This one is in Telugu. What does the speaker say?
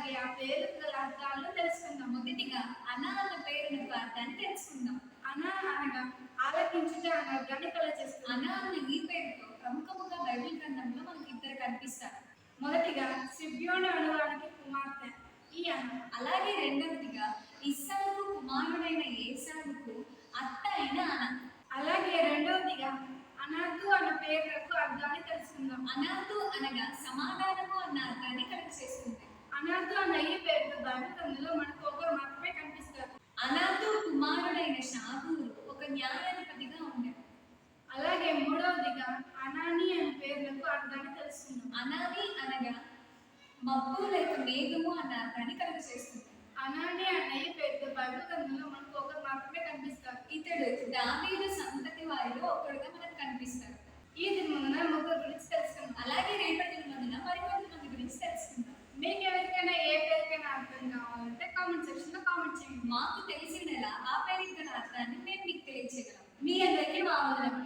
అలాగే ఆ పేరుకు గల అర్థాలను తెలుసుకుందాం. మొదటిగా అన అన్న పేరునకు అర్థాన్ని తెలుసుకుందాం. అన అనగా ఆలకించుట అనే అర్థాన్ని కలగజేస్తుంది. అన అన్న ఈ పేరుతో ప్రముఖముగా బైబిల్ గ్రంథంలో మనకి ఇద్దరు కనిపిస్తారు. మొదటిగా సిబ్యోను అనువానికి కుమార్తె ఈ అన. అలాగే రెండవదిగా ఇస్సాకు కుమారుడైన ఏసావుకు అత్త అయిన అన. అలాగే రెండవదిగా అనాథు అన్న పేరుకు అర్థాన్ని తెలుసుకుందాం. అనాథు అనగా సమాధానము అన్న అర్థాన్ని కలుగజేస్తుంది. అనాథు అన్న ఈ పేరుతో బైబిల్ గ్రంథంలో మనకు ఒకరు మాత్రమే కనిపిస్తారు. అనాథు కుమారుడైన షాగూరు ఒక న్యాయాధిపతిగా ఉండేది. అలాగే మూడవదిగా అనాని అనే పేర్లకు అర్థాన్ని తెలుసుకుందాం. అనాని అనగా మబ్బు లేక మేఘము అన్న అర్థాన్ని కలుగజేస్తుంది. అనాని అన్న ఈ పేరుతో బైబిల్ గ్రంథంలో మనకు ఒకరు మాత్రమే కనిపిస్తారు. ఇతడు దావీదు సంతతి వారిలో ఒకడుగా మనకు కనిపిస్తాడు. ఈ దినమున ముగ్గురు గురించి తెలుసుకుందాం. అలాగే రేపటి దినమున మరికొంతమంది గురించి తెలుసుకుందాం. మీకు ఎవరికైనా ఏ పేరుకైనా అర్థం కావాలంటే కామెంట్ సెక్షన్ లో కామెంట్ చేయండి. మాకు తెలిసిన ఆ పేరు అర్థాన్ని మేము మీకు తెలియజేయగలం. మీ అందరికీ మా వందనములు.